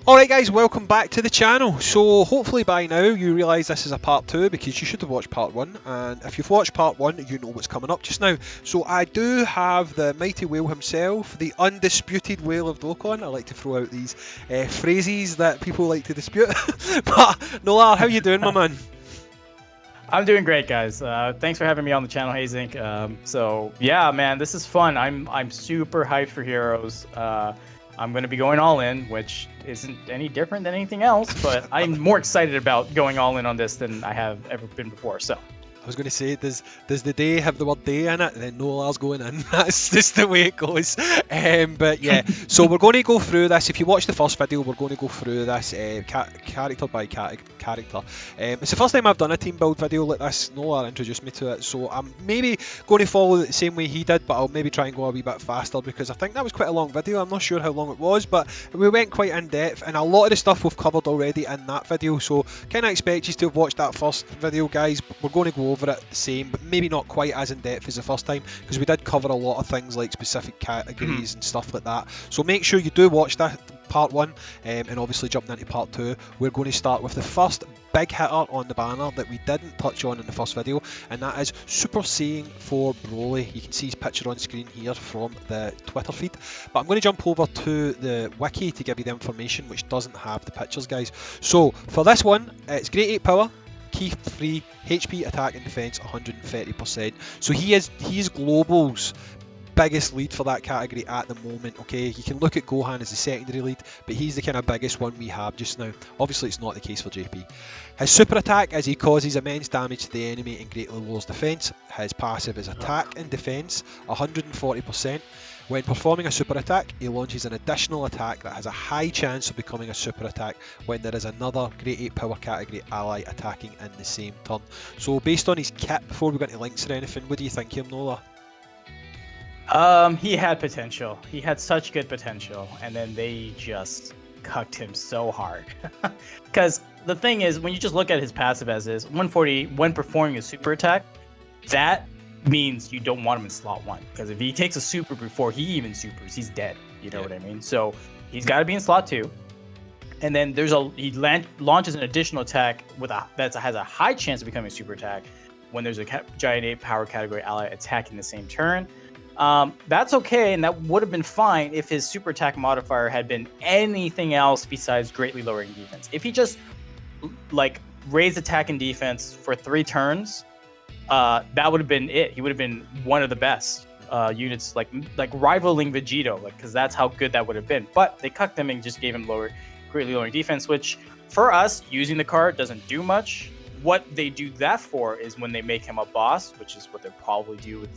Alright guys, welcome back to the channel. So hopefully by now you realise this is a part 2 because you should have watched part 1, and if you've watched part 1 you know what's coming up just now. So I do have the mighty whale himself, the undisputed whale of Dokon. I like to throw out these phrases that people like to dispute. But Nolar, how you doing my man? I'm doing great, guys. Thanks for having me on the channel, Hayzink. So yeah, man, this is fun. I'm super hyped for Heroes. I'm going to be going all in, which isn't any different than anything else, but I'm more excited about going all in on this than I have ever been before. So I was going to say, does the day have the word day in it? Then Nolar's going in. That's just the way it goes. But yeah, so we're going to go through this. If you watch the first video, we're going to go through this character by character. It's the first time I've done a team build video like this. Nolar introduced me to it, so I'm maybe going to follow it the same way he did, but I'll maybe try and go a wee bit faster because I think that was quite a long video. I'm not sure how long it was, but we went quite in depth, and a lot of the stuff we've covered already in that video. So kind of expect you to have watched that first video, guys. We're going to go over it the same, but maybe not quite as in depth as the first time because we did cover a lot of things like specific categories and stuff like that. So make sure you do watch that part 1, and obviously jumping into part 2, we're going to start with the first big hitter on the banner that we didn't touch on in the first video, and that is Super Saiyan 4 Broly. You can see his picture on screen here from the Twitter feed, but I'm going to jump over to the wiki to give you the information which doesn't have the pictures, guys. So for this one, it's Great 8 power, Key 3, HP, attack and defense 130%. So he is Global's biggest lead for that category at the moment. Okay, you can look at Gohan as the secondary lead, but he's the kind of biggest one we have just now. Obviously it's not the case for JP. His super attack is he causes immense damage to the enemy and greatly lowers defense. His passive is attack and defense 140%. When performing a super attack, he launches an additional attack that has a high chance of becoming a super attack when there is another Great 8 power category ally attacking in the same turn. So based on his kit, before we go into links or anything, what do you think of him, Nola? he had potential. He had such good potential, and then they just cucked him so hard. Because the thing is, when you just look at his passive as is, 140 when performing a super attack, that means you don't want him in slot 1. Because if he takes a super before he even supers, he's dead. You know what I mean? So he's got to be in slot 2. And then he launches an additional attack that has a high chance of becoming a super attack when there's a giant 8 power category ally attacking the same turn. That's okay, and that would have been fine if his super attack modifier had been anything else besides greatly lowering defense. If he just like raised attack and defense for 3 turns, that would have been it. He would have been one of the best units, like rivaling Vegito, because that's how good that would have been. But they cucked him and just gave him greatly lowering defense, which for us using the card doesn't do much. What they do that for is when they make him a boss, which is what they'll probably do with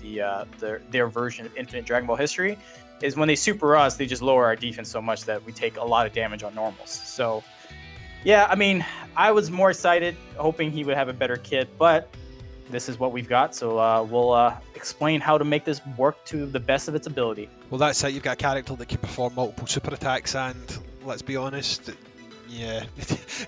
their version of Infinite Dragon Ball History, is when they super us, they just lower our defense so much that we take a lot of damage on normals. So yeah, I mean, I was more excited hoping he would have a better kit, but this is what we've got, so we'll explain how to make this work to the best of its ability. Well, that's it. You've got a character that can perform multiple super attacks, and let's be honest, yeah,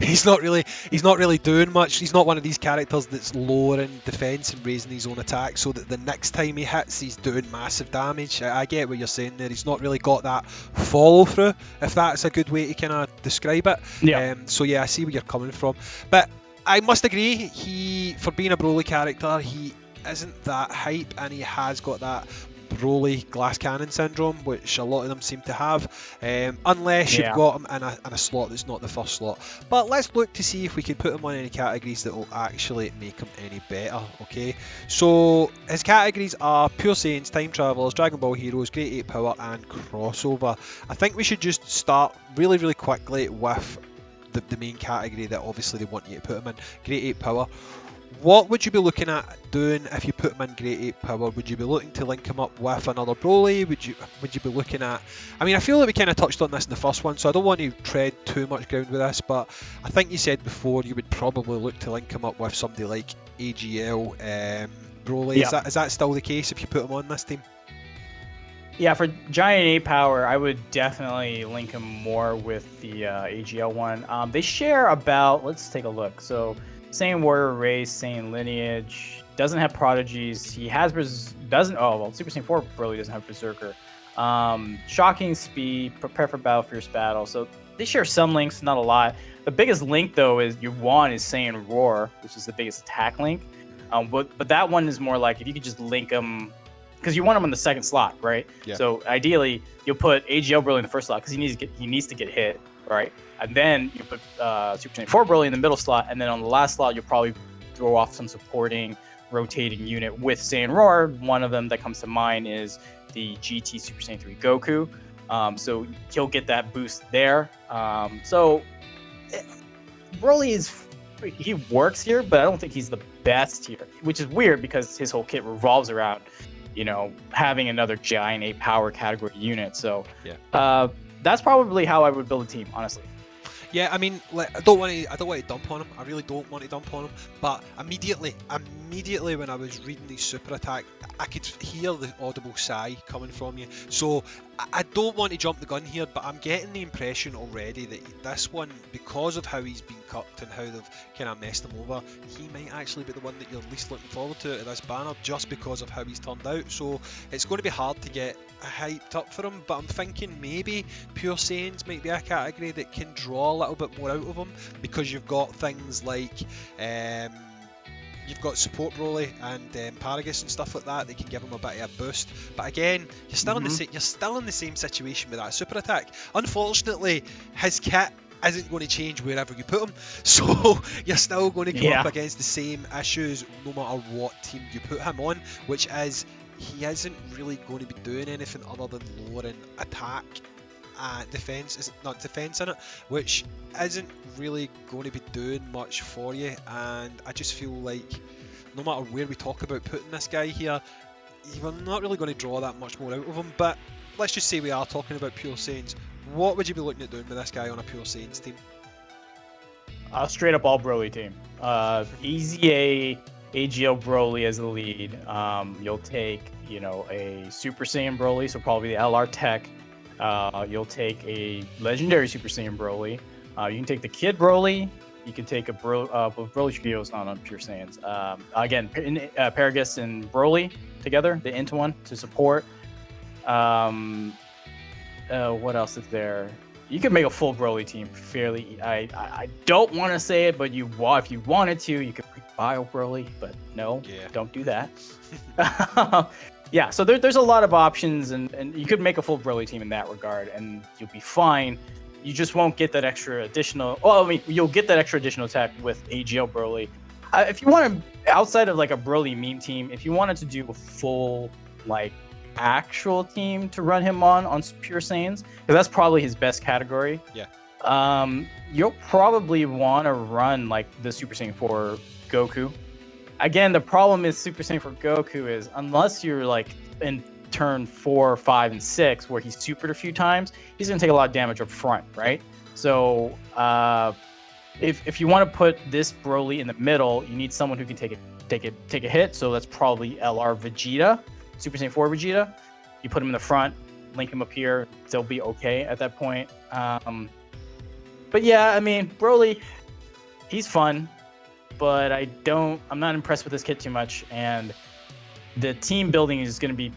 he's not really doing much. He's not one of these characters that's lowering defense and raising his own attack so that the next time he hits he's doing massive damage. I get what you're saying there. He's not really got that follow through, if that's a good way to kind of describe it. Yeah. So yeah, I see where you're coming from, but I must agree, for being a Broly character, he isn't that hype, and he has got that Broly glass cannon syndrome, which a lot of them seem to have, unless you've got him in a slot that's not the first slot. But let's look to see if we can put him on any categories that will actually make him any better. Okay, so his categories are Pure Saiyans, Time Travelers, Dragon Ball Heroes, Great 8 Power and Crossover. I think we should just start really quickly with the main category that obviously they want you to put him in, Great 8 Power. What would you be looking at doing if you put him in Great 8 Power? Would you be looking to link him up with another Broly? Would you be looking at... I mean, I feel like we kind of touched on this in the first one, so I don't want to tread too much ground with this, but I think you said before you would probably look to link him up with somebody like AGL, Broly. Yeah. Is that still the case if you put him on this team? Yeah, for Giant 8 Power, I would definitely link him more with the AGL one. They share about, let's take a look. So, same warrior race, same lineage, doesn't have prodigies. He has, Super Saiyan 4 Broly doesn't have Berserker. Shocking speed, prepare for battle, fierce battle. So they share some links, not a lot. The biggest link though is you want is Saiyan Roar, which is the biggest attack link. But that one is more like if you could just link them, because you want them in the second slot, right? Yeah. So ideally, you'll put AGL Broly in the first slot because he needs to get hit, right? And then you put Super Saiyan 4 Broly in the middle slot, and then on the last slot, you'll probably throw off some supporting, rotating unit with Saiyan Roar. One of them that comes to mind is the GT Super Saiyan 3 Goku. So he'll get that boost there. Broly he works here, but I don't think he's the best here, which is weird because his whole kit revolves around, having another giant 8 power category unit. So that's probably how I would build a team, honestly. Yeah, I mean, I don't want to dump on him. I really don't want to dump on him. But immediately when I was reading the super attack, I could hear the audible sigh coming from you. So I don't want to jump the gun here, but I'm getting the impression already that this one, because of how he's been cooked and how they've kind of messed him over, he might actually be the one that you're least looking forward to this banner, just because of how he's turned out. So it's going to be hard to get hyped up for him, but I'm thinking maybe Pure Saiyans might be a category that can draw a little bit more out of him, because you've got things like you've got support Broly and Paragus and stuff like that can give him a bit of a boost. But again, you're still in the same situation with that super attack. Unfortunately, his kit isn't going to change wherever you put him, so you're still going to come up against the same issues no matter what team you put him on, which is he isn't really going to be doing anything other than lowering attack and defense in it, which isn't really going to be doing much for you. And I just feel like no matter where we talk about putting this guy here, you're not really going to draw that much more out of him. But let's just say we are talking about Pure Saiyans. What would you be looking at doing with this guy on a Pure Saiyans team? Straight up all Broly team. Easy AGL Broly as the lead. You'll take, a Super Saiyan Broly, so probably the LR Tech. You'll take a legendary Super Saiyan Broly. You can take the Kid Broly. You can take a Broly Trio is not on Pure Saiyans. Again, Paragus and Broly together, the into one to support. What else is there? You could make a full Broly team fairly. I don't want to say it, but if you wanted to, you could Bio Broly, but no, don't do that. Yeah, so there's a lot of options, and you could make a full Broly team in that regard, and you'll be fine. You just won't get that extra additional. Well, I mean, you'll get that extra additional attack with AGL Broly. If you want to, outside of like a Broly meme team, if you wanted to do a full actual team to run him on Pure Saiyans, because that's probably his best category. Yeah. You'll probably want to run like the Super Saiyan 4 Goku. Again, the problem is Super Saiyan 4 Goku is, unless you're like in turn 4, 5, and 6 where he's supered a few times, he's gonna take a lot of damage up front, right? So if you want to put this Broly in the middle, you need someone who can take a hit. So that's probably LR Vegeta, Super Saiyan 4 Vegeta. You put him in the front, link him up here, they'll be okay at that point. But yeah, I mean, Broly, he's fun, but I'm not impressed with this kit too much, and the team building is going to be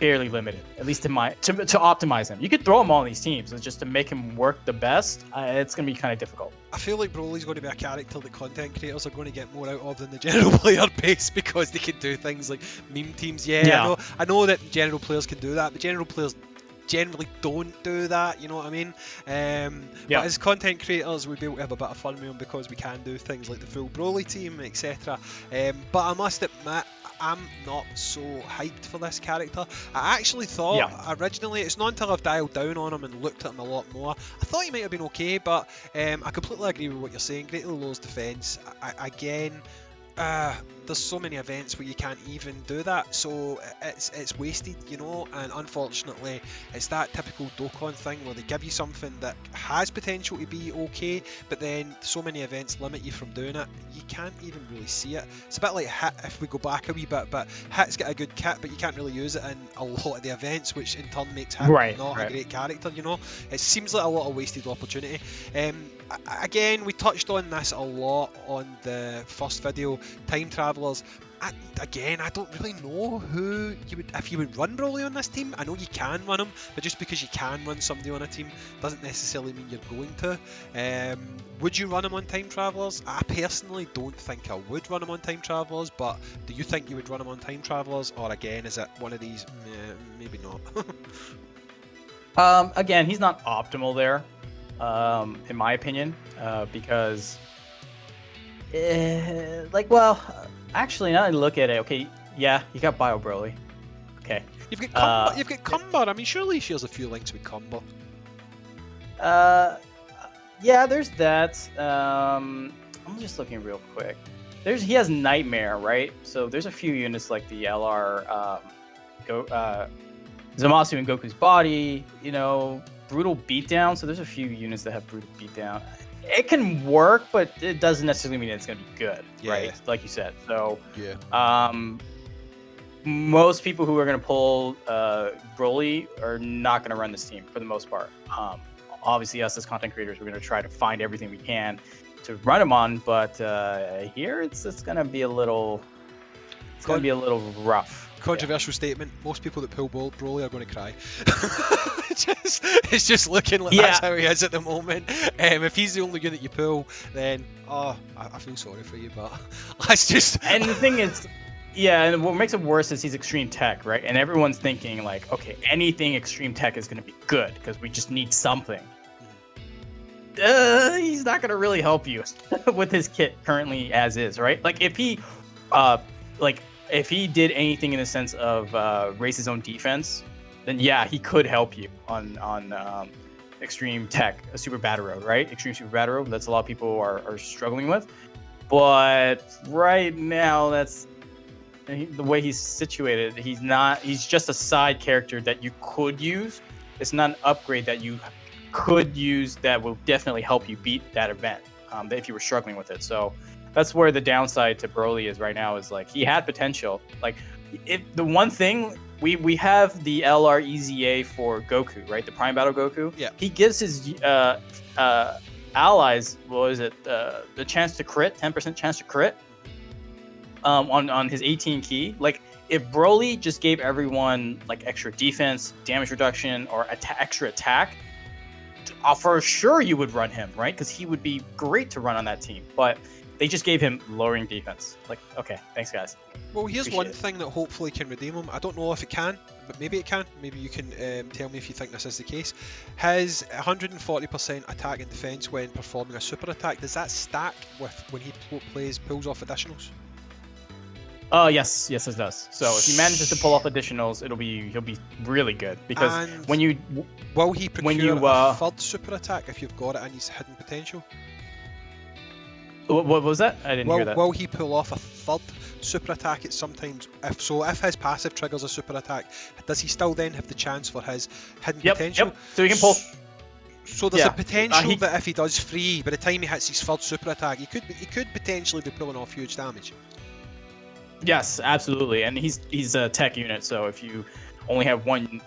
fairly limited, at least to optimize him. You could throw him all in these teams, and just to make him work the best, it's going to be kind of difficult. I feel like Broly's going to be a character that content creators are going to get more out of than the general player base, because they can do things like meme teams. Yeah. I know that general players can do that, but general players generally don't do that, you know what I mean? But as content creators, we'll be able to have a bit of fun with them because we can do things like the full Broly team, etc. But I must admit, I'm not so hyped for this character. I actually thought originally, it's not until I've dialed down on him and looked at him a lot more, I thought he might have been okay, but I completely agree with what you're saying. Greatly lowers defense. There's so many events where you can't even do that, so it's wasted, you know. And unfortunately, it's that typical Dokkan thing where they give you something that has potential to be okay, but then so many events limit you from doing it, you can't even really see it. It's a bit like Hit if we go back a wee bit, but Hit's got a good kit, but you can't really use it in a lot of the events, which in turn makes Hit not a great character, you know. It seems like a lot of wasted opportunity. Again, we touched on this a lot on the first video, time travelers. Again, I don't really know who you would, if you would run Broly on this team. I know you can run him, but just because you can run somebody on a team doesn't necessarily mean you're going to. Would you run him on Time Travelers? I personally don't think I would run him on Time Travelers, but do you think you would run him on Time Travelers, or again, is it one of these? Maybe not. Again, he's not optimal there, in my opinion, because, actually, now that I look at it, okay, yeah, you got Bio Broly. Okay. You've got Cumber. I mean, surely he shares a few links with Cumber. Yeah, there's that. I'm just looking real quick. He has Nightmare, right? So there's a few units like the LR, Zamasu and Goku's body, Brutal Beatdown. So there's a few units that have Brutal Beatdown. It can work, but it doesn't necessarily mean it's going to be good, right? Like you said. So, most people who are going to pull Broly are not going to run this team for the most part. Obviously, us as content creators, we're going to try to find everything we can to run him on, but here it's going to be a little. It's going to be a little rough. Controversial statement. Most people that pull Broly are going to cry. It's just looking like that's how he is at the moment. If he's the only unit you pull, then I feel sorry for you, but that's just. And the thing is, and what makes it worse is he's extreme tech, right? And everyone's thinking like, okay, anything extreme tech is going to be good because we just need something. He's not going to really help you with his kit currently as is, right? Like if he, if he did anything in the sense of raise his own defense, then he could help you on extreme tech, a super battle road, right? Extreme super battle road. That's a lot of people are struggling with. But right now, that's the way he's situated. He's just a side character that you could use. It's not an upgrade that you could use that will definitely help you beat that event if you were struggling with it. So that's where the downside to Broly is right now, is like he had potential. Like the one thing we have the LR EZA for Goku, right? The Prime Battle Goku. Yeah. He gives his allies, what is it? The chance to crit, 10% chance to crit on his 18 key. Like if Broly just gave everyone like extra defense, damage reduction, or extra attack, for sure you would run him, right? Because he would be great to run on that team. But they just gave him lowering defense. Like, okay, thanks guys. Well, here's one thing that hopefully can redeem him. I don't know if it can, but maybe it can. Maybe you can tell me if you think this is the case. His 140% attack and defense when performing a super attack, does that stack with when he pulls off additionals? Yes, it does. So if he manages to pull off additionals, he'll be really good, because will he procure a third super attack if you've got it and he's hidden potential? What was that? I didn't hear that. Will he pull off a third super attack at sometimes? If his passive triggers a super attack, does he still then have the chance for his hidden potential? Yep. So he can pull. So there's a potential that if he does 3, by the time he hits his third super attack, he could potentially be pulling off huge damage. Yes, absolutely. And he's a tech unit, so if you only have one,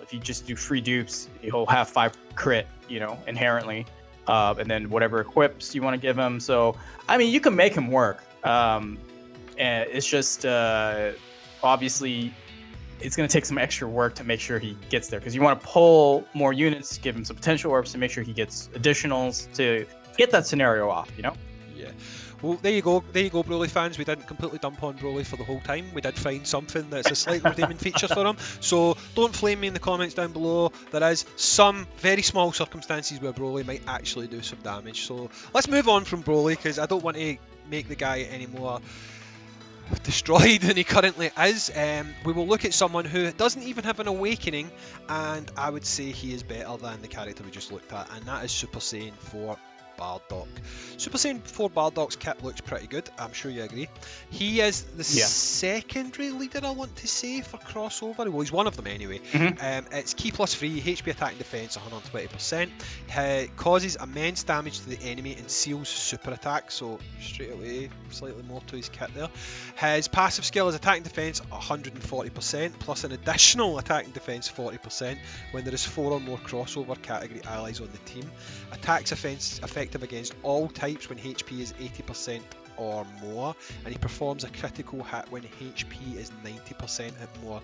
if you just do 3 dupes, he'll have 5 crit, inherently. And then whatever equips you want to give him. So, I mean, you can make him work. And it's just, obviously, it's going to take some extra work to make sure he gets there. Because you want to pull more units, give him some potential orbs to make sure he gets additionals to get that scenario off, Yeah. Well, there you go, Broly fans. We didn't completely dump on Broly for the whole time. We did find something that's a slight redeeming feature for him. So don't flame me in the comments down below. There is some very small circumstances where Broly might actually do some damage. So let's move on from Broly, because I don't want to make the guy any more destroyed than he currently is. We will look at someone who doesn't even have an awakening, and I would say he is better than the character we just looked at, and that is Super Saiyan 4 Bardock. Super Saiyan 4 Bardock's kit looks pretty good, I'm sure you agree. He is the secondary leader, I want to say, for crossover. Well, he's one of them anyway. It's Ki plus 3, HP attack and defense 120%. Causes immense damage to the enemy and seals super attack, so straight away slightly more to his kit there. His passive skill is attack and defense 140%, plus an additional attack and defense 40% when there is 4 or more crossover category allies on the team. Attacks effective against all types when HP is 80% or more, and he performs a critical hit when HP is 90% or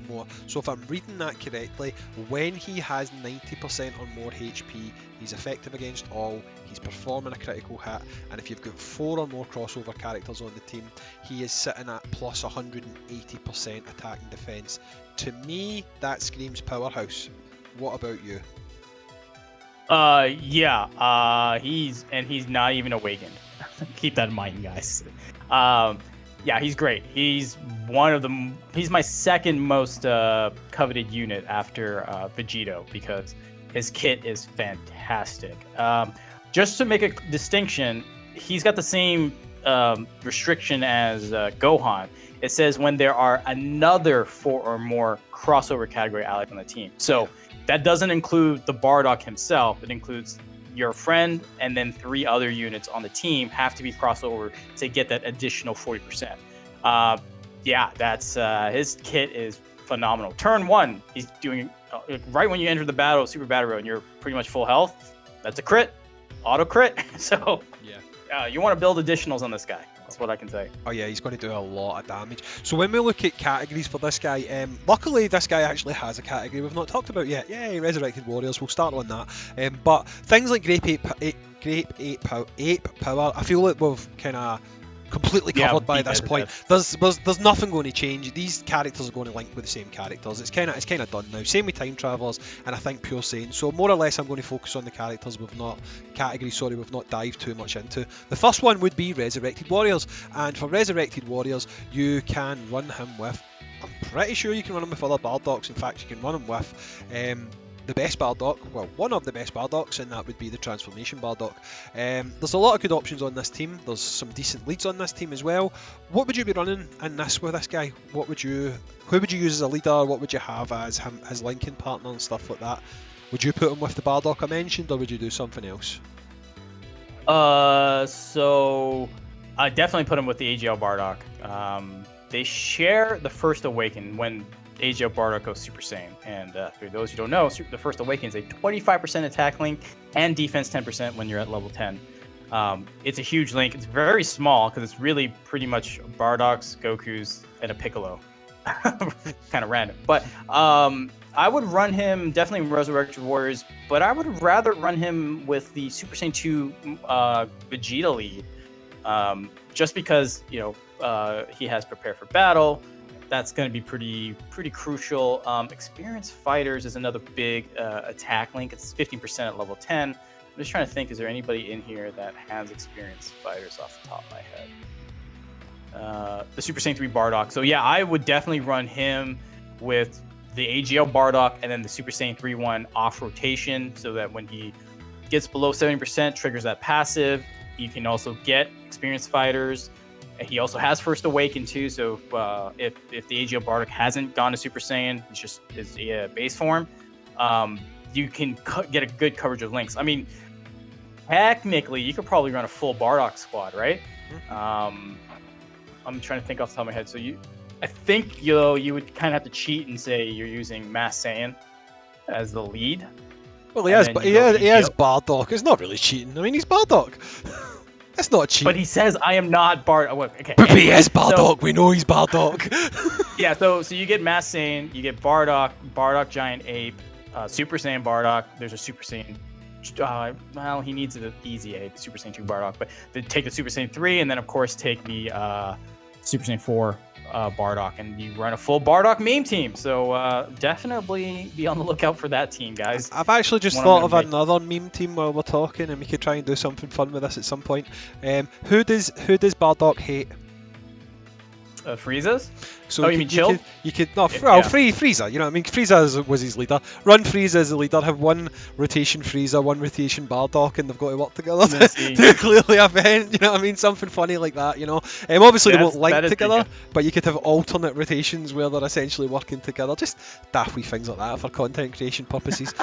more. So if I'm reading that correctly, when he has 90% or more HP, he's effective against all, he's performing a critical hit, and if you've got 4 or more crossover characters on the team, he is sitting at plus 180% attack and defense. To me, that screams powerhouse. What about you? He's not even awakened. Keep that in mind, guys. Yeah, he's great. He's my second most coveted unit after Vegito, because his kit is fantastic. Just to make a distinction, he's got the same restriction as Gohan. It says when there are another 4 or more crossover category allies on the team. So that doesn't include the Bardock himself. It includes your friend, and then 3 other units on the team have to be crossover to get that additional 40%. That's his kit is phenomenal. Turn 1, he's doing right when you enter the battle, Super Battle Road, and you're pretty much full health. That's a crit, auto crit. So you want to build additionals on this guy. That's what I can say. Oh yeah, he's going to do a lot of damage. So when we look at categories for this guy, luckily this guy actually has a category we've not talked about yet. Yay, Resurrected Warriors, we'll start on that. But things like Grape Ape Power, I feel like we've kind of completely covered by this point. There's nothing going to change. These characters are going to link with the same characters. It's kind of done now. Same with Time Travelers and I think Pure Saiyan. So more or less I'm going to focus on the characters we've not dived too much into. The first one would be Resurrected Warriors, and for Resurrected Warriors you can run him with, I'm pretty sure you can run him with other Bardocks. In fact, you can run him with the best Bardock, well, one of the best Bardocks, and that would be the Transformation Bardock. There's a lot of good options on this team. There's some decent leads on this team as well. What would you be running in this with this guy? Who would you use as a leader? What would you have as his linking partner and stuff like that? Would you put him with the Bardock I mentioned, or would you do something else? So I definitely put him with the AGL Bardock. They share the First Awaken when AGL Bardock goes Super Saiyan, and for those who don't know, the First Awaken is a 25% attack link and defense 10% when you're at level 10. It's a huge link. It's very small because it's really pretty much Bardocks, Gokus, and a Piccolo. Kind of random, but I would run him definitely Resurrected Warriors, but I would rather run him with the Super Saiyan 2 Vegeta lead, just because he has Prepare for Battle. That's going to be pretty crucial. Experienced Fighters is another big attack link. It's 15% at level 10. I'm just trying to think, is there anybody in here that has Experienced Fighters off the top of my head? The Super Saiyan 3 Bardock. So yeah, I would definitely run him with the AGL Bardock and then the Super Saiyan 3 one off rotation, so that when he gets below 70%, triggers that passive. You can also get Experienced Fighters. He also has First Awaken too, so if the AGL Bardock hasn't gone to Super Saiyan, it's just his base form, you can get a good coverage of links. I mean, technically, you could probably run a full Bardock squad, right? I'm trying to think off the top of my head. So I think you would kind of have to cheat and say you're using Mass Saiyan as the lead. Well, he has Bardock. It's not really cheating. I mean, he's Bardock. That's not cheap. But he says, I am not Bardock. Okay. But he is Bardock. We know he's Bardock. Yeah, so you get Mass Saiyan, you get Bardock Giant Ape, Super Saiyan Bardock. There's a Super Saiyan. Well, he needs an easy ape, Super Saiyan 2 Bardock. But they take the Super Saiyan 3, and then, of course, take the Super Saiyan 4 Bardock. And you run a full Bardock meme team. So definitely be on the lookout for that team, guys. I've actually just thought of another meme team while we're talking, and we could try and do something fun with this at some point. Who does Bardock hate? Frieza's? So you mean Chill? Frieza, you know what I mean? Frieza was his leader. Run Frieza as the leader, have one rotation Frieza, one rotation Bardock, and they've got to work together to clearly event, you know what I mean? Something funny like that, you know? Obviously they won't link together, but you could have alternate rotations where they're essentially working together. Just daft wee things like that for content creation purposes.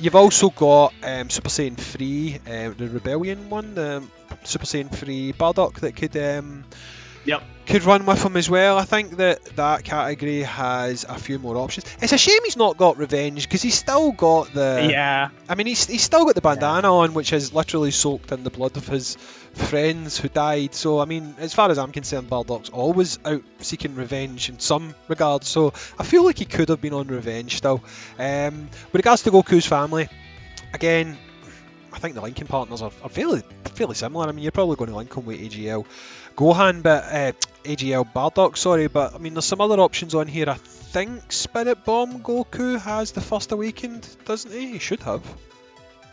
You've also got Super Saiyan 3, the Rebellion one, the Super Saiyan 3 Bardock that could Yep. could run with him as well. I think that category has a few more options. It's a shame he's not got revenge because he's still got the. Yeah. I mean, he's still got the bandana on, which is literally soaked in the blood of his friends who died. So, I mean, as far as I'm concerned, Bardock's always out seeking revenge in some regards. So, I feel like he could have been on revenge still. With regards to Goku's family, again, I think the linking partners are fairly similar. I mean, you're probably going to link him with AGL Gohan, but AGL Bardock, sorry. But I mean, there's some other options on here. I think Spirit Bomb Goku has the first awakened, doesn't he? He should have.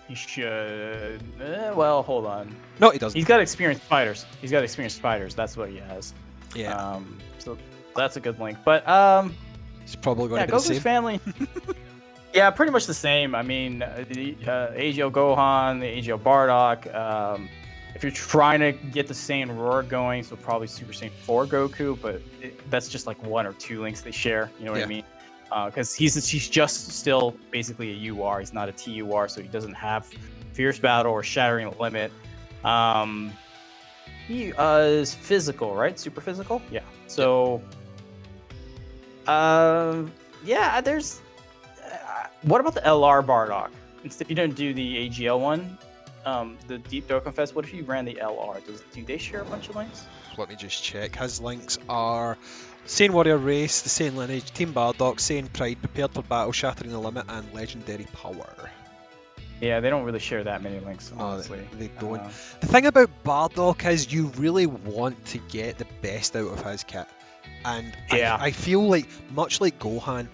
He should. Well, hold on. No, he doesn't. He's got experienced fighters. That's what he has. Yeah. So that's a good link. But He's probably going to be Goku's the same. family. Yeah, pretty much the same. I mean, the AGL Gohan, the AGL Bardock. If you're trying to get the Saiyan Roar going, so probably Super Saiyan 4 Goku, but that's just like one or two links they share. You know what I mean? Because he's just still basically a UR. He's not a TUR, so he doesn't have Fierce Battle or Shattering the Limit. He is physical, right? Super physical? Yeah. So, yeah, there's... what about the LR Bardock? If you don't do the AGL one, the Deep Dokkan Fest, what if you ran the LR? Do they share a bunch of links? Let me just check. His links are Saiyan Warrior Race, the Saiyan Lineage, Team Bardock, Saiyan Pride, Prepared for Battle, Shattering the Limit, and Legendary Power. Yeah, they don't really share that many links, honestly. They don't. The thing about Bardock is you really want to get the best out of his kit. And I feel like, much like Gohan,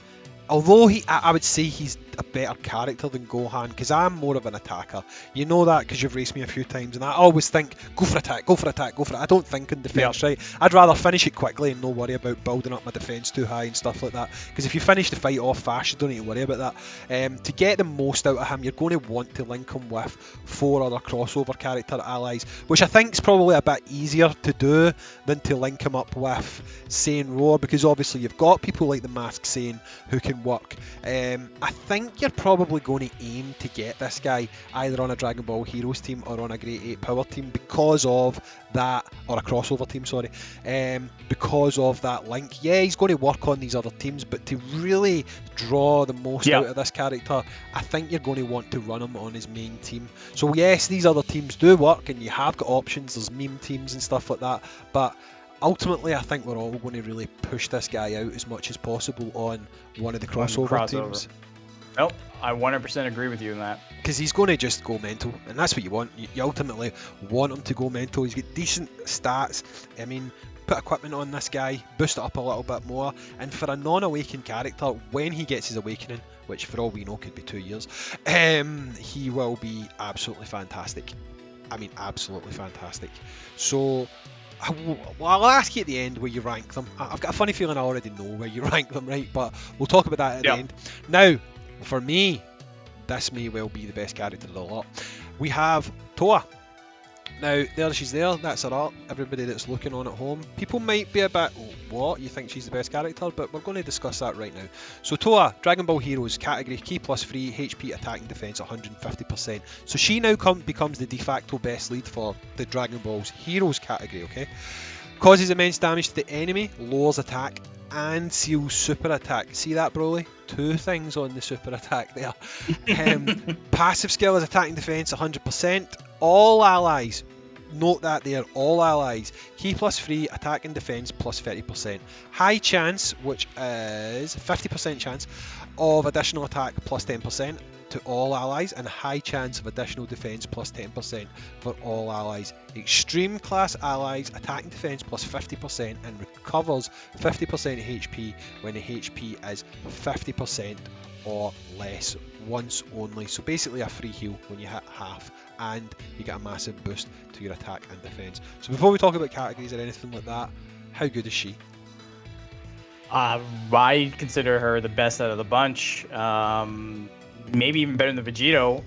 although I would say he's a better character than Gohan, because I'm more of an attacker. You know that because you've raced me a few times, and I always think, go for attack, go for attack, go for it. I don't think in defence, right? I'd rather finish it quickly and no worry about building up my defence too high and stuff like that. Because if you finish the fight off fast, you don't need to worry about that. To get the most out of him, you're going to want to link him with 4 other crossover character allies, which I think is probably a bit easier to do than to link him up with Saiyan Roar, because obviously you've got people like the Masked Saiyan who can work. I think you're probably going to aim to get this guy either on a Dragon Ball Heroes team or on a Great 8 Power team because of that, or a crossover team, sorry, because of that link. Yeah, he's going to work on these other teams, but to really draw the most out of this character, I think you're going to want to run him on his main team. So yes, these other teams do work and you have got options, there's meme teams and stuff like that, but ultimately, I think we're all going to really push this guy out as much as possible on one of the crossover teams. Nope, I 100% agree with you on that. Because he's going to just go mental, and that's what you want. You ultimately want him to go mental. He's got decent stats. I mean, put equipment on this guy, boost it up a little bit more, and for a non-awakened character, when he gets his awakening, which for all we know could be 2 years, he will be absolutely fantastic. I mean, absolutely fantastic. So... well, I'll ask you at the end where you rank them. I've got a funny feeling I already know where you rank them, right? But we'll talk about that at the end. Now, for me, this may well be the best character of the lot. We have Towa. Now, there she's there, that's her art. Everybody that's looking on at home, people might be a bit, what, you think she's the best character? But we're going to discuss that right now. So Towa, Dragon Ball Heroes, category Ki plus 3, HP attack and defense 150%. So she now becomes the de facto best lead for the Dragon Ball's Heroes category, okay? Causes immense damage to the enemy, lowers attack, and seals super attack. See that, Broly? 2 things on the super attack there. Passive skill is attack and defense 100%. All allies, note that they are all allies. Ki plus 3, attack and defense plus 30%. High chance, which is 50% chance of additional attack plus 10% to all allies, and high chance of additional defense plus 10% for all allies. Extreme class allies, attack and defense plus 50% and recovers 50% HP when the HP is 50% or less once only. So basically a free heal when you hit half, and you get a massive boost to your attack and defense. So before we talk about categories or anything like that, how good is she? I consider her the best out of the bunch. Maybe even better than Vegito,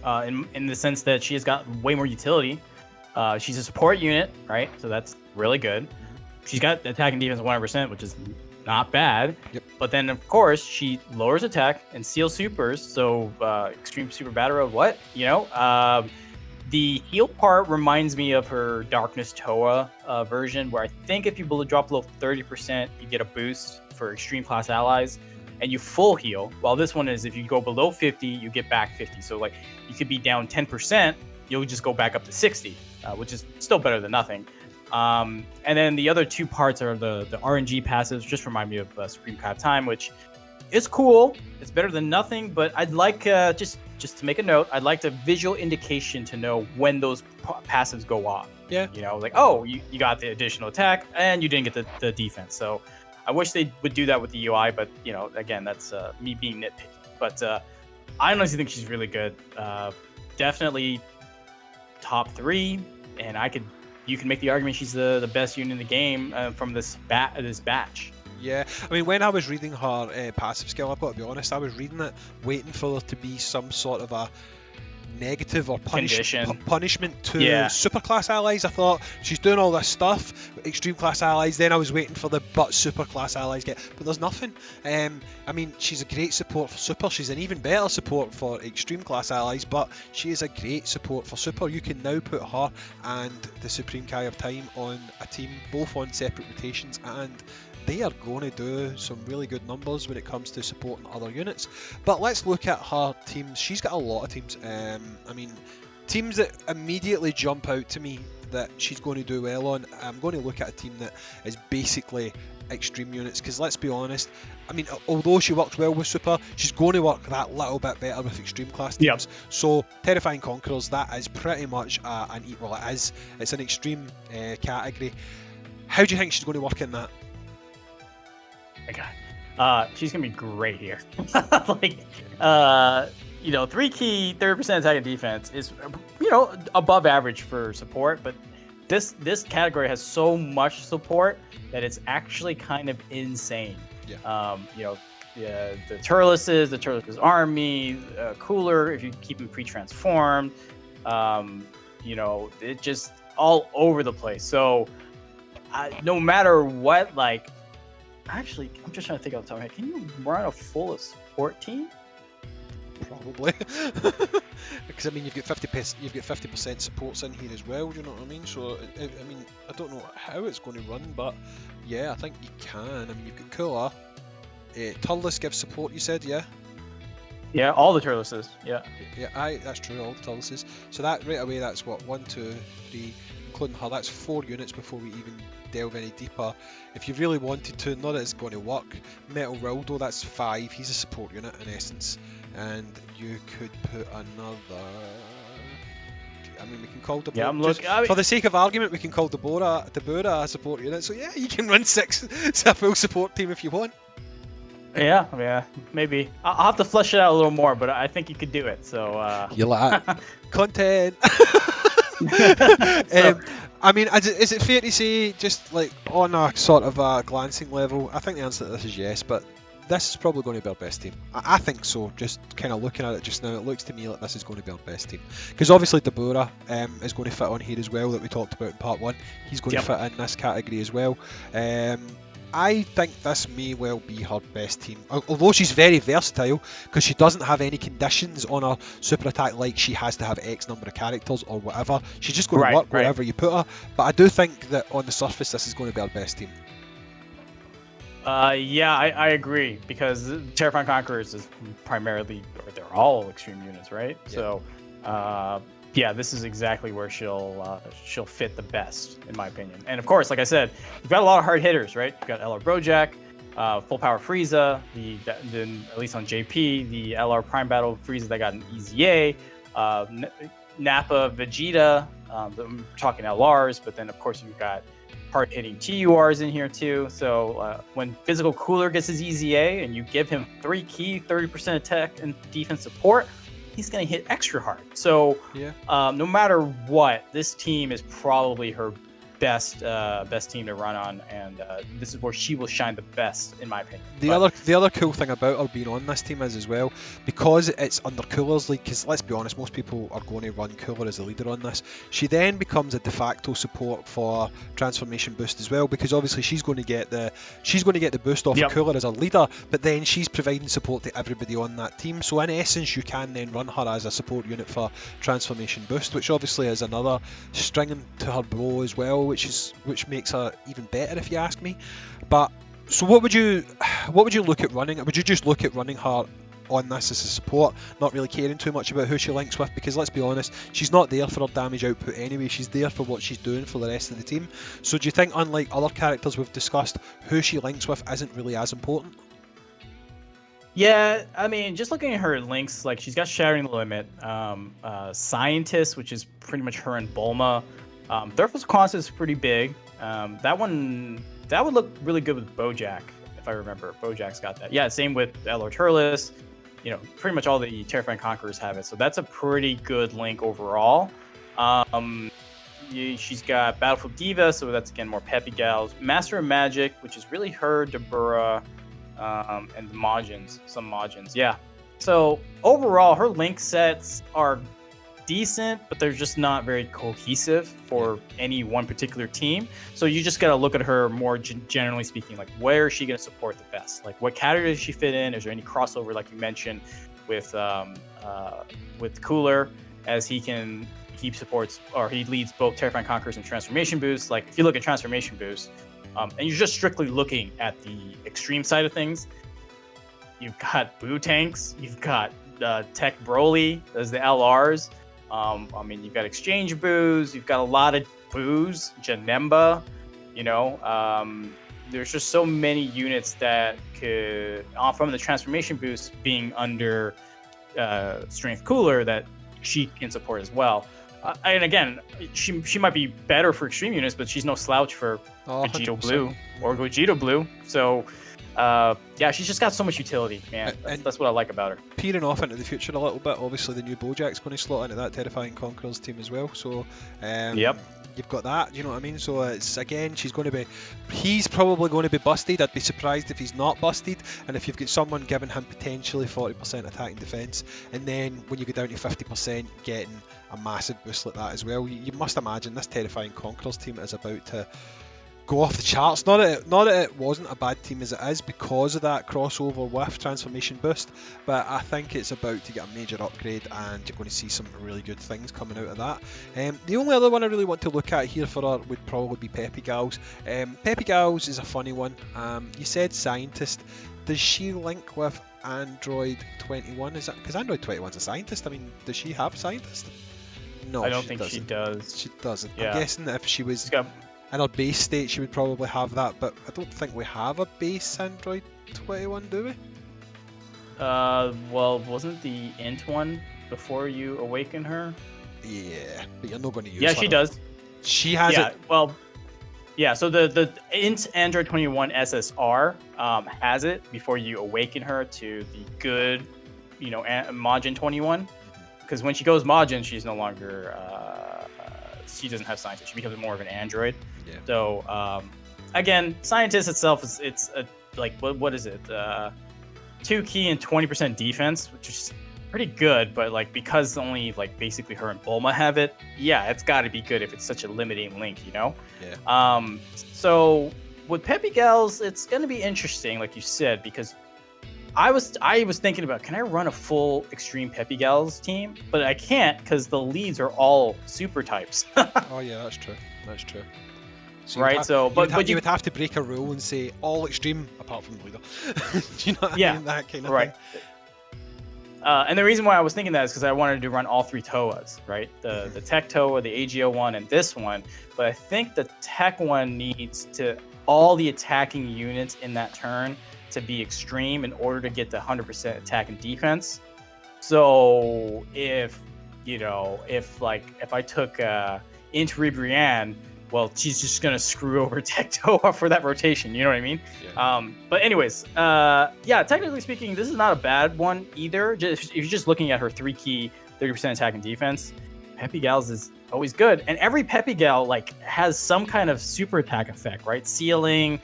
in the sense that she has got way more utility. She's a support unit, right? So that's really good. She's got attack and defense 100%, which is not bad. Yep. But then, of course, she lowers attack and seals supers. So extreme super battle road, what? You know? The heal part reminds me of her Darkness Towa version, where I think if you drop below 30%, you get a boost for extreme class allies, and you full heal. While this one is if you go below 50, you get back 50. So like you could be down 10%, you'll just go back up to 60, which is still better than nothing. And then the other two parts are the RNG passives, just remind me of Supreme Kai of Time, which is cool. It's better than nothing, but I'd like just to make a note, I'd like the visual indication to know when those passives go off. Yeah. You know, like, oh, you got the additional attack and you didn't get the defense. So I wish they would do that with the UI, but, you know, again, that's me being nitpicky. But I honestly think she's really good. Definitely top 3, and you can make the argument she's the best unit in the game from this batch. Yeah, I mean, when I was reading her passive skill, I've got to be honest, I was reading it waiting for there to be some sort of a negative or punishment to superclass allies. I thought she's doing all this stuff, extreme class allies, then I was waiting for the but superclass allies get, but there's nothing. I mean, she's a great support for super, she's an even better support for extreme class allies, but she is a great support for super. You can now put her and the Supreme Kai of Time on a team, both on separate rotations, and they are going to do some really good numbers when it comes to supporting other units. But let's look at her teams. She's got a lot of teams. I mean, teams that immediately jump out to me that she's going to do well on. I'm going to look at a team that is basically extreme units, because let's be honest, I mean, although she works well with super, she's going to work that little bit better with extreme class teams. Yep. So Terrifying Conquerors, that is pretty much it's an extreme category. How do you think she's going to work in that? God, she's gonna be great here. Like, you know, 3 key, 30% attack and defense is, you know, above average for support, but this category has so much support that it's actually kind of insane. Yeah. You know, the Turles' army, Cooler if you keep them pre-transformed. You know, it just all over the place. So no matter what, like. Actually, I'm just trying to think off the top of my head. Can you run a full support team? Probably, because I mean you've got 50% supports in here as well. Do you know what I mean? So I mean, I don't know how it's going to run, but yeah, I think you can. I mean, you've got Cooler, Turles gives support. You said, yeah. Yeah, all the Turleses. Yeah. Yeah, that's true. All the Turleses. So that right away, that's what 1, 2, 3, including her. That's 4 units before we even delve any deeper. If you really wanted to, not that it's going to work. Metal Rildo, that's 5. He's a support unit in essence, and you could put another. I mean, we can call the for the sake of argument, we can call Deborah a support unit. So yeah, you can run 6. It's a full support team if you want. Yeah, maybe. I'll have to flesh it out a little more, but I think you could do it. So you're like content. I mean, is it fair to say, just like on a sort of a glancing level, I think the answer to this is yes, but this is probably going to be our best team. I think so, just kind of looking at it just now, it looks to me like this is going to be our best team. Because obviously Deborah is going to fit on here as well, that we talked about in part 1. He's going to fit in this category as well. I think this may well be her best team, although she's very versatile, because she doesn't have any conditions on her super attack like she has to have X number of characters or whatever. She's just going to work wherever you put her, but I do think that on the surface this is going to be our best team. Yeah, I agree, because Terrifying Conquerors is primarily, or they're all extreme units, right? Yeah. So yeah, this is exactly where she'll fit the best, in my opinion. And of course, like I said, you've got a lot of hard hitters, right? You've got LR Brojack, Full Power Frieza, then at least on JP, the LR Prime Battle Frieza that got an EZA, Nappa Vegeta, I'm talking LRs, but then of course you've got hard-hitting TURs in here too. So when Physical Cooler gets his EZA and you give him 3 key, 30% attack and defense support, he's going to hit extra hard. So no matter what, this team is probably her best team to run on, and this is where she will shine the best, in my opinion. The other cool thing about her being on this team is as well, because it's under Cooler's league, because let's be honest, most people are going to run Cooler as the leader on this. She then becomes a de facto support for Transformation Boost as well, because obviously she's going to get the boost off of Cooler as a leader, but then she's providing support to everybody on that team. So in essence, you can then run her as a support unit for Transformation Boost, which obviously is another string to her bow as well, which makes her even better if you ask me. But so what would you look at running? Would you just look at running her on this as a support, not really caring too much about who she links with? Because let's be honest, she's not there for her damage output anyway, she's there for what she's doing for the rest of the team. So do you think, unlike other characters we've discussed, who she links with isn't really as important? Yeah, I mean, just looking at her links, like she's got Shattering the Limit, Scientist, which is pretty much her and Bulma. Thermal's Constant is pretty big. That would look really good with Bojack, if I remember. Bojack's got that. Yeah, same with Lord Turles. You know, pretty much all the Terrifying Conquerors have it. So that's a pretty good link overall. She's got Battlefield Diva, so that's again more peppy gals. Master of Magic, which is really her, Dabura, and some Majins. Yeah. So overall, her link sets are decent, but they're just not very cohesive for any one particular team. So you just got to look at her more generally speaking, like where is she going to support the best? Like what category does she fit in? Is there any crossover, like you mentioned, with Cooler, as he supports, or he leads both Terrifying Conquerors and Transformation Boost. Like if you look at Transformation Boost, and you're just strictly looking at the extreme side of things, you've got Boo Tanks, you've got Tech Broly as the LRs. I mean, you've got Exchange Boos, you've got a lot of Boos, Janemba, you know. There's just so many units that could, from the Transformation Boost being under Strength Cooler, that she can support as well. And again, she might be better for extreme units, but she's no slouch for Vegito Blue or Gogeta Blue. So, yeah, she's just got so much utility, man. That's what I like about her. Peering off into the future a little bit, obviously the new Bojack's going to slot into that Terrifying Conquerors team as well. So, you've got that, you know what I mean? So it's, again, he's probably going to be busted. I'd be surprised if he's not busted. And if you've got someone giving him potentially 40% attack and defense, and then when you go down to 50%, getting a massive boost like that as well, you must imagine this Terrifying Conquerors team is about to go off the charts. Not that it wasn't a bad team as it is because of that crossover with Transformation Boost, but I think it's about to get a major upgrade, and you're going to see some really good things coming out of that. The only other one I really want to look at here for her would probably be Peppy Gals. Peppy Gals is a funny one. You said Scientist. Does she link with Android 21? Is that because Android 21's a Scientist? I mean, does she have Scientist? No, I don't think she does. She doesn't. Yeah. I'm guessing that if she was in her base state, she would probably have that, but I don't think we have a base Android 21, do we? Well, wasn't the int one before you awaken her? Yeah, but you're not going to use her. Yeah, she does. She has it. Well, yeah, so the int Android 21 SSR has it before you awaken her to the good, you know, Majin 21. Because when she goes Majin, she's no longer... she doesn't have Scientist. She becomes more of an android. Yeah. So again, Scientist itself it's like what is it? 2 key and 20% defense, which is pretty good. But like because only like basically her and Bulma have it, yeah, it's got to be good if it's such a limiting link, you know. Yeah. So with Peppy Gals, it's gonna be interesting, like you said, because I was thinking about, can I run a full Extreme Peppy Gals team? But I can't because the leads are all super types. Oh yeah, that's true. That's true. So right. You would have to break a rule and say all Extreme apart from the leader. Do you know what I mean? That kind of thing. And the reason why I was thinking that is because I wanted to run all 3 Towas, right? The Tech Towa, the AGO one, and this one. But I think the Tech one needs all the attacking units in that turn to be extreme in order to get the 100% attack and defense. So if I took Int Ribrianne, well, she's just gonna screw over Tech Towa for that rotation. You know what I mean? Yeah. But anyways, yeah, technically speaking, this is not a bad one either. If you're just looking at her 3 key, 30% attack and defense, Peppy Gals is always good, and every Peppy Gal like has some kind of super attack effect, right? Sealing,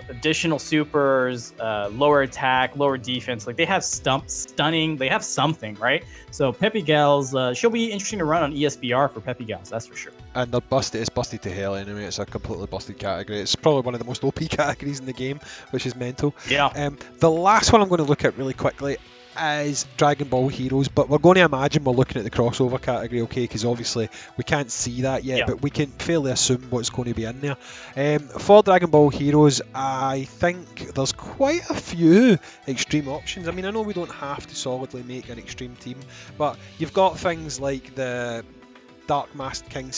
additional supers, lower attack, lower defense. Like they have stunning. They have something, right? So Peppy Gals, she'll be interesting to run on ESBR for Peppy Gals, that's for sure. And they're busted. It's busted to hell anyway. It's a completely busted category. It's probably one of the most OP categories in the game, which is mental. Yeah. The last one I'm going to look at really quickly is Dragon Ball Heroes, but we're going to imagine we're looking at the crossover category, okay, because obviously we can't see that yet, but we can fairly assume what's going to be in there. For Dragon Ball Heroes, I think there's quite a few extreme options. I mean, I know we don't have to solidly make an extreme team, but you've got things like the Dark Masked King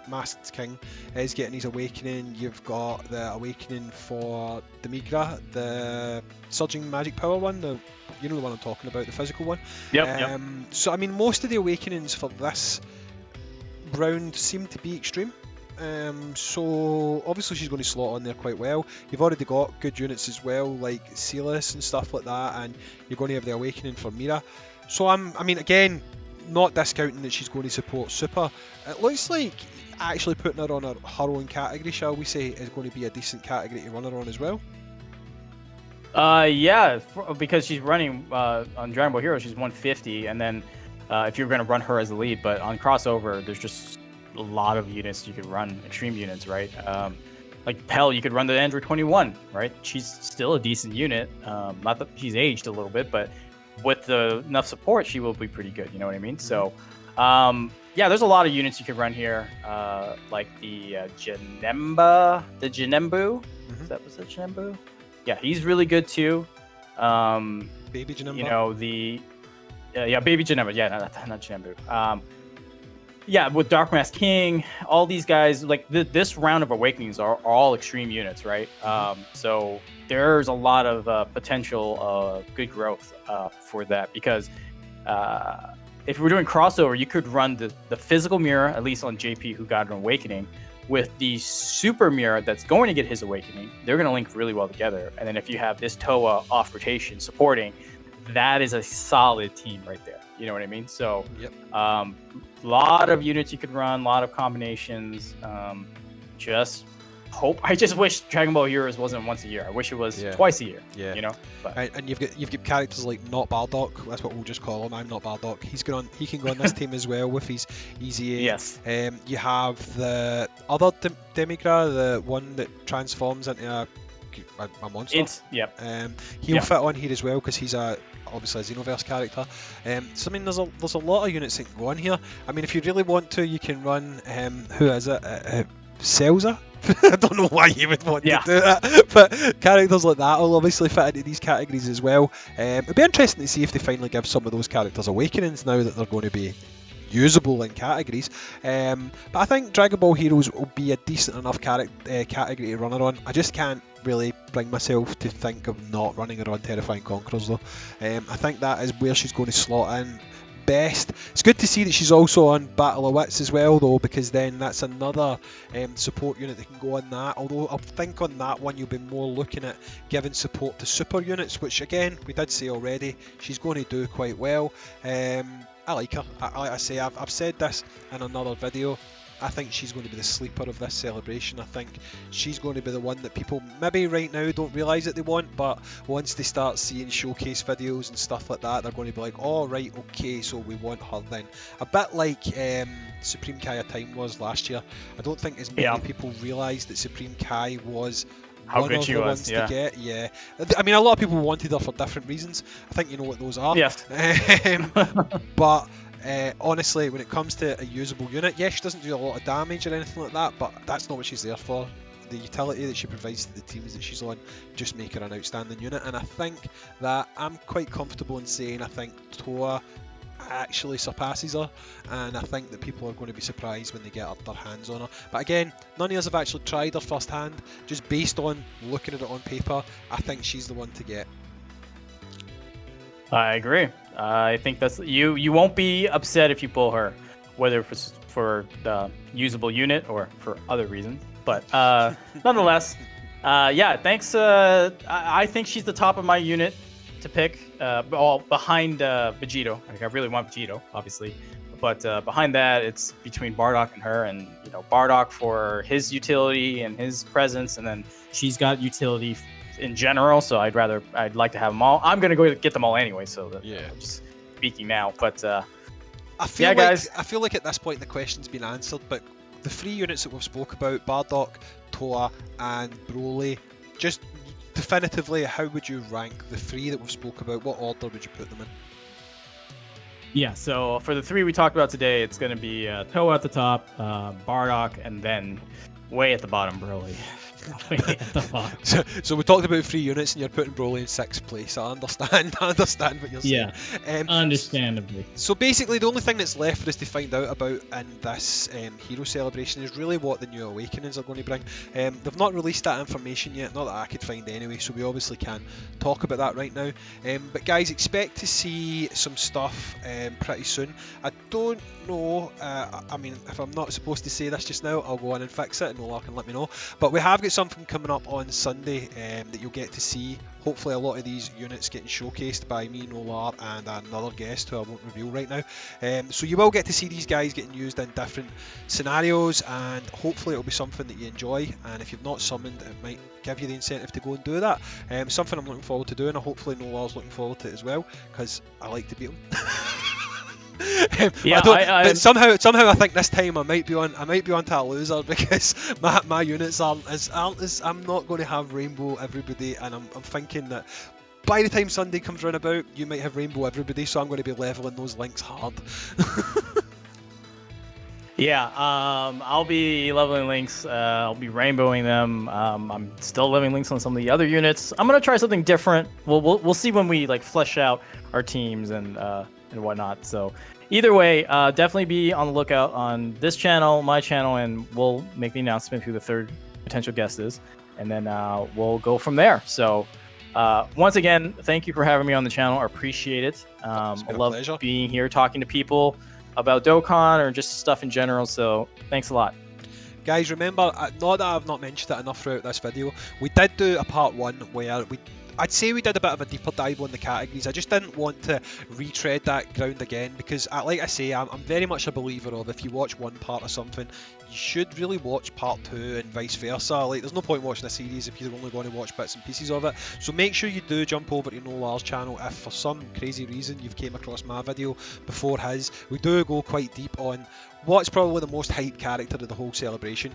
Masked King is getting his awakening. You've got the awakening for Demigra, the Surging Magic Power one, you know the one I'm talking about, the physical one. Yep. So I mean, most of the awakenings for this round seem to be extreme. So obviously she's going to slot on there quite well. You've already got good units as well, like Silas and stuff like that, and you're going to have the awakening for Mira. So I mean, again, not discounting that she's going to support Super. It looks like actually putting her on her own category, shall we say, is going to be a decent category to run her on as well. Yeah, because she's running on Dragon Ball Hero, she's 150, and then if you're going to run her as the lead, but on crossover, there's just a lot of units you could run, extreme units, right? Like Pell, you could run the Android 21, right? She's still a decent unit. Not that she's aged a little bit, but with enough support, she will be pretty good. You know what I mean? So, yeah, there's a lot of units you could run here, like the Janembu. Was that Janembu? Yeah, he's really good too. Baby Janembu. You know Baby Janembu. Yeah, not Janembu. Yeah, with Dark Mask King, all these guys, like this round of Awakenings are all extreme units, right? So there's a lot of potential good growth for that, because if we're doing crossover, you could run the physical mirror, at least on JP, who got an Awakening, with the super mirror that's going to get his Awakening. They're going to link really well together. And then if you have this Towa off rotation supporting, that is a solid team right there. You know what I mean? So, lot of units you could run, a lot of combinations. I just wish Dragon Ball Heroes wasn't once a year. I wish it was twice a year. Yeah. You know? But. And you've got characters like Not Bardock. That's what we'll just call him. I'm Not Bardock. He can go on this team as well with his Easy A. Yes. You have the other Demigra, the one that transforms into a monster. He'll fit on here as well because he's obviously a Xenoverse character. So I mean, there's a lot of units that can go on here. I mean, if you really want to, you can run who is it? Selza? I don't know why you would want to do that, but characters like that will obviously fit into these categories as well. It'll be interesting to see if they finally give some of those characters awakenings now that they're going to be usable in categories. But I think Dragon Ball Heroes will be a decent enough category to run her on. I just can't really bring myself to think of not running her on Terrifying Conquerors though. I think that is where she's going to slot in best. It's good to see that she's also on Battle of Wits as well though, because then that's another support unit that can go on that, although I think on that one you'll be more looking at giving support to super units, which again we did say already she's going to do quite well. I like her. Like I say, I've said this in another video, I think she's going to be the sleeper of this celebration. I think she's going to be the one that people maybe right now don't realise that they want, but once they start seeing showcase videos and stuff like that, they're going to be like, oh right, okay, so we want her then. A bit like Supreme Kai of Time was last year. I don't think as many people realised that Supreme Kai was how one good of she the was, ones to get. Yeah, I mean, a lot of people wanted her for different reasons. I think you know what those are. Yes. But honestly, when it comes to a usable unit, yes, she doesn't do a lot of damage or anything like that, but that's not what she's there for. The utility that she provides to the teams that she's on just make her an outstanding unit, and I think that I'm quite comfortable in saying I think Towa actually surpasses her, and I think that people are going to be surprised when they get their hands on her. But again, none of us have actually tried her first hand. Just based on looking at it on paper, I think she's the one to get. I agree. I think that's you won't be upset if you pull her, whether for the usable unit or for other reasons. But nonetheless, yeah, thanks. I think she's the top of my unit to pick. Behind Vegito. Like, I really want Vegito, obviously. But behind that, it's between Bardock and her, and Bardock for his utility and his presence, and then she's got utility in general. So I'd like to have them all. I'm gonna go get them all anyway. So I'm just speaking now, but guys, I feel like at this point the question's been answered. But the 3 units that we've spoke about, Bardock, Towa, and Broly, just definitively, how would you rank the 3 that we've spoke about? What order would you put them in? Yeah, so for the 3 we talked about today, it's going to be Towa at the top, Bardock, and then way at the bottom, Broly. Way at the bottom. So we talked about 3 units, and you're putting Broly in 6th place. I understand what you're saying. Yeah, understandably. So basically, the only thing that's left for us to find out about in this hero celebration is really what the new awakenings are going to bring. They've not released that information yet, not that I could find anyway, so we obviously can't talk about that right now. But guys, expect to see some stuff pretty soon. I don't know, I mean, if I'm not supposed to say this just now, I'll go on and fix it and Nolar can let me know. But we have got something coming up on Sunday that you'll get to see. Hopefully a lot of these units getting showcased by me, Nolar, and another guest who I won't reveal right now. So you will get to see these guys getting used in different scenarios, and hopefully it'll be something that you enjoy. And if you've not summoned, it might give you the incentive to go and do that. Something I'm looking forward to doing, and hopefully Nolar's looking forward to it as well, because I like to beat him. But somehow I think this time I might be on to a loser, because my units aren't as I'm not going to have rainbow everybody, and I'm thinking that by the time Sunday comes round about, you might have rainbow everybody, so I'm going to be leveling those links hard. Yeah, I'll be leveling links. I'll be rainbowing them. I'm still leveling links on some of the other units. I'm gonna try something different. We'll see when we flesh out our teams and whatnot. So either way, definitely be on the lookout on this channel, my channel, and we'll make the announcement who the 3rd potential guest is, and then we'll go from there. So once again, thank you for having me on the channel. I appreciate it. I love being here talking to people about Dokkan or just stuff in general, so thanks a lot. Guys, remember, not that I've not mentioned it enough throughout this video, we did do a part 1 where I'd say we did a bit of a deeper dive on the categories. I just didn't want to retread that ground again, because like I say, I'm very much a believer of, if you watch one part of something, you should really watch part 2 and vice versa. There's no point watching a series if you're only going to watch bits and pieces of it. So make sure you do jump over to Nolar's channel if for some crazy reason you've came across my video before his. We do go quite deep on what's probably the most hyped character of the whole celebration,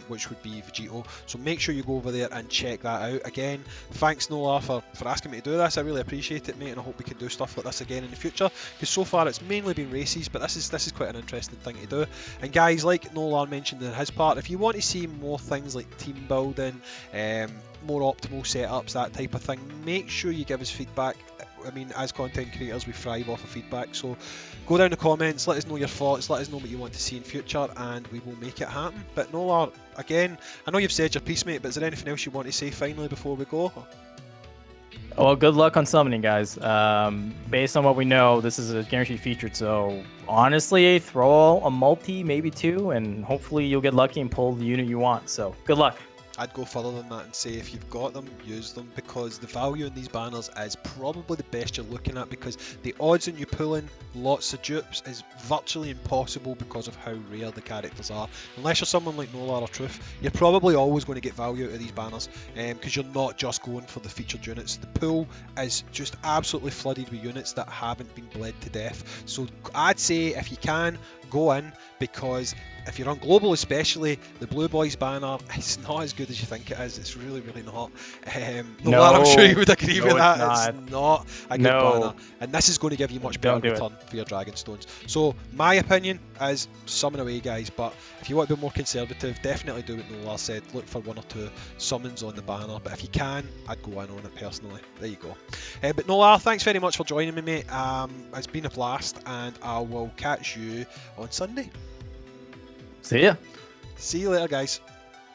which would be Vegito. So make sure you go over there and check that out. Again, thanks Nolar for asking me to do this. I really appreciate it, mate, and I hope we can do stuff like this again in the future, because so far it's mainly been races, but this is quite an interesting thing to do. And guys, like Nolar mentioned in his part, if you want to see more things like team building, more optimal setups, that type of thing, make sure you give us feedback. I mean, as content creators, we thrive off of feedback, so go down the comments, let us know your thoughts, let us know what you want to see in future, and we will make it happen. But Nolar, again, I know you've said your piece, mate, but is there anything else you want to say finally before we go? Well, good luck on summoning, guys. Based on what we know, this is a guaranteed featured, so honestly, throw a multi, maybe 2, and hopefully you'll get lucky and pull the unit you want. So good luck. I'd go further than that and say if you've got them, use them, because the value in these banners is probably the best you're looking at, because the odds on you pulling lots of dupes is virtually impossible because of how rare the characters are. Unless you're someone like Nolar or Truth, you're probably always going to get value out of these banners, because you're not just going for the featured units. The pool is just absolutely flooded with units that haven't been bled to death. So I'd say if you can, go in, because if you're on global especially, the Blue Boys banner is not as good as you think it is. It's really, really not. Nolar, I'm sure you would agree with that. It's not a good banner. And this is going to give you much better return for your Dragon Stones. So my opinion is summon away, guys. But if you want to be more conservative, definitely do what Nolar said. Look for 1 or 2 summons on the banner. But if you can, I'd go in on it personally. There you go. But Nolar, thanks very much for joining me, mate. It's been a blast, and I will catch you on Sunday. See ya. See you later, guys.